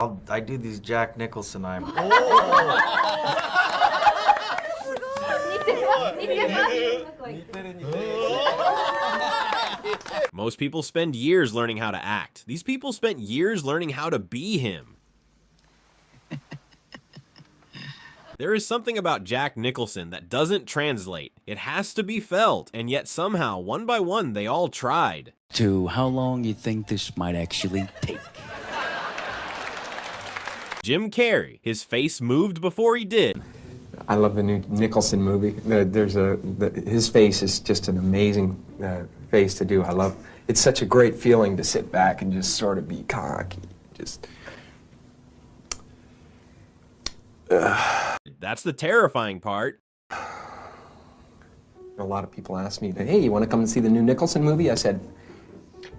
I do these Jack Nicholson Most people spend years learning how to act. These people spent years learning how to be him. There is something about Jack Nicholson that doesn't translate. It has to be felt, and yet somehow, one by one, they all tried. To how long you think this might actually take? Jim Carrey, his face moved before he did. I love the new Nicholson movie. His face is just an amazing face to do. It's such a great feeling to sit back and just sort of be cocky. That's the terrifying part. A lot of people ask me, hey, you want to come and see the new Nicholson movie? I said,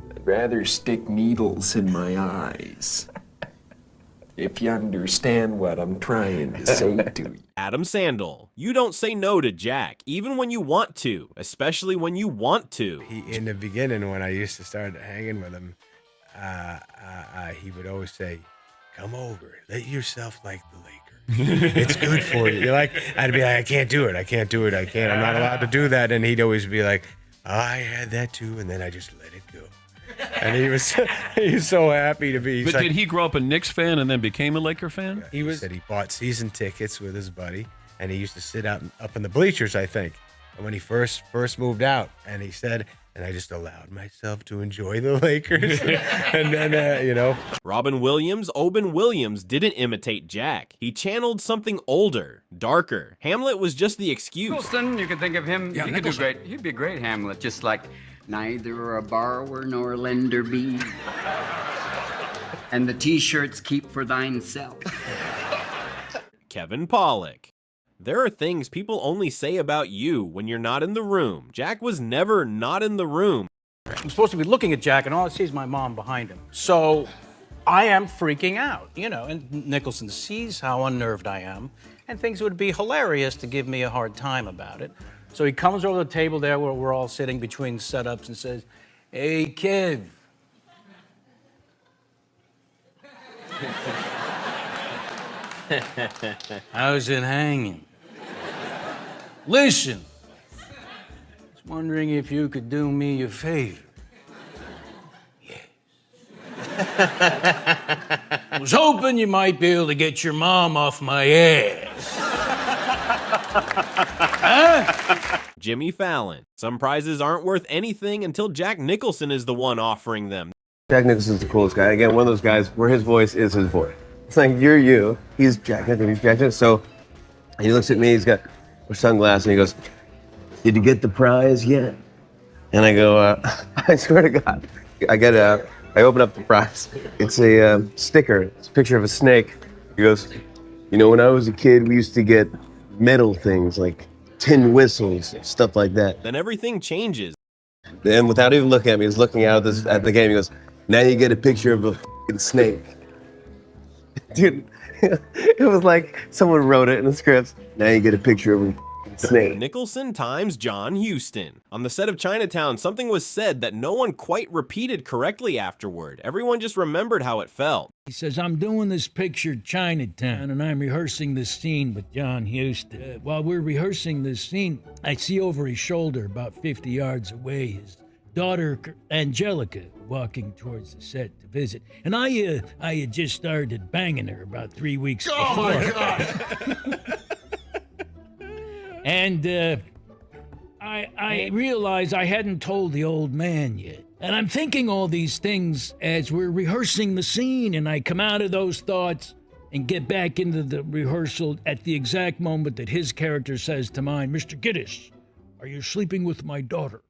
I'd rather stick needles in my eyes. If you understand what I'm trying to say to you. Adam Sandler, you don't say no to Jack, even when you want to, especially when you want to. In the beginning, when I used to start hanging with him, he would always say, come over, let yourself like the Lakers. It's good for you. I'd be like, I can't do it, I'm not allowed to do that. And he'd always be like, oh, I had that too, and then I just let it go. And he was so happy to be. But did he grow up a Knicks fan and then became a Laker fan? He said he bought season tickets with his buddy, and he used to sit up in the bleachers, I think. And when he first moved out, and he said, and I just allowed myself to enjoy the Lakers. And then, Robin Williams didn't imitate Jack. He channeled something older, darker. Hamlet was just the excuse. Nicholson, you can think of him. Yeah, he could do great. He'd be a great Hamlet, just like neither a borrower nor a lender be. And the T-shirts keep for thine self. Kevin Pollak. There are things people only say about you when you're not in the room. Jack was never not in the room. I'm supposed to be looking at Jack, and all I see is my mom behind him. So I am freaking out, and Nicholson sees how unnerved I am and thinks it would be hilarious to give me a hard time about it. So he comes over the table there where we're all sitting between setups and says, hey, Kev. How's it hanging? Listen, I was wondering if you could do me a favor. Yes. I was hoping you might be able to get your mom off my ass. Huh? Jimmy Fallon. Some prizes aren't worth anything until Jack Nicholson is the one offering them. Jack Nicholson's the coolest guy. Again, one of those guys where his voice is his voice. It's like, you're you. He's Jack Nicholson. So he looks at me, he's got a sunglasses, and he goes, did you get the prize yet? And I go, I swear to God. I open up the prize. It's a sticker. It's a picture of a snake. He goes, when I was a kid, we used to get metal things like tin whistles, stuff like that. Then everything changes. And without even looking at me, he's looking out at the game. He goes, now you get a picture of a f***ing snake. Dude, it was like someone wrote it in the script. Now you get a picture of a snake. Nicholson times John Huston. On the set of Chinatown, something was said that no one quite repeated correctly afterward. Everyone just remembered how it felt. He says, I'm doing this picture, Chinatown, and I'm rehearsing this scene with John Huston. While we're rehearsing this scene, I see over his shoulder, about 50 yards away, his daughter, Angelica, walking towards the set to visit. And I had just started banging her about 3 weeks before. Oh, my God! And I realized I hadn't told the old man yet. And I'm thinking all these things as we're rehearsing the scene, and I come out of those thoughts and get back into the rehearsal at the exact moment that his character says to mine, Mr. Giddis, are you sleeping with my daughter?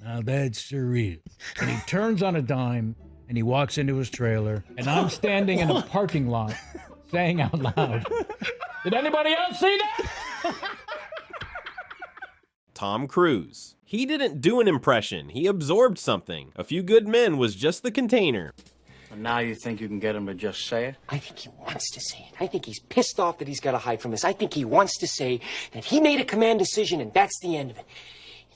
Now that's surreal. And he turns on a dime, and he walks into his trailer, and I'm standing in a parking lot saying out loud, did anybody else see that? Tom Cruise. He didn't do an impression, he absorbed something. A Few Good Men was just the container. And now you think you can get him to just say it? I think he wants to say it. I think he's pissed off that he's got to hide from us. I think he wants to say that he made a command decision and that's the end of it.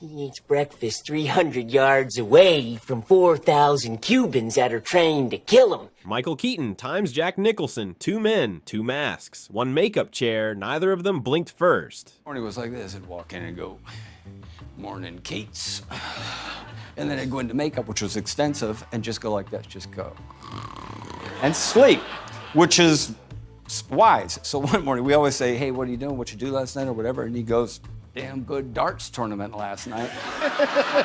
He eats breakfast 300 yards away from 4,000 Cubans that are trying to kill him. Michael Keaton times Jack Nicholson, 2 men, 2 masks, 1 makeup chair, neither of them blinked first. Morning was like this, I'd walk in and go, morning, Kates. And then I'd go into makeup, which was extensive, and just go like this, just go. And sleep, which is wise. So one morning, we always say, hey, what are you doing? What you do last night or whatever? And he goes, damn good darts tournament last night.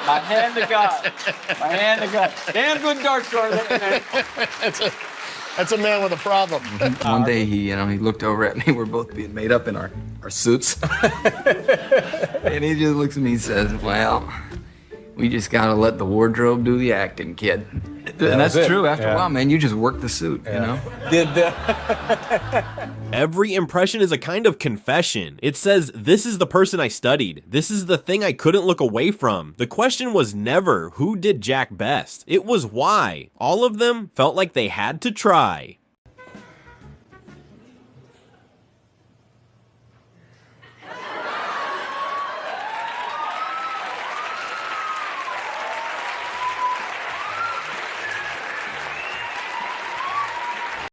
My hand to God. My hand to God. Damn good darts tournament. That's a man with a problem. One day he looked over at me. We're both being made up in our suits. And he just looks at me and says, well, we just gotta let the wardrobe do the acting, kid. And that's true. After a while, man, you just work the suit, you know? Every impression is a kind of confession. It says, this is the person I studied. This is the thing I couldn't look away from. The question was never who did Jack best. It was why. All of them felt like they had to try.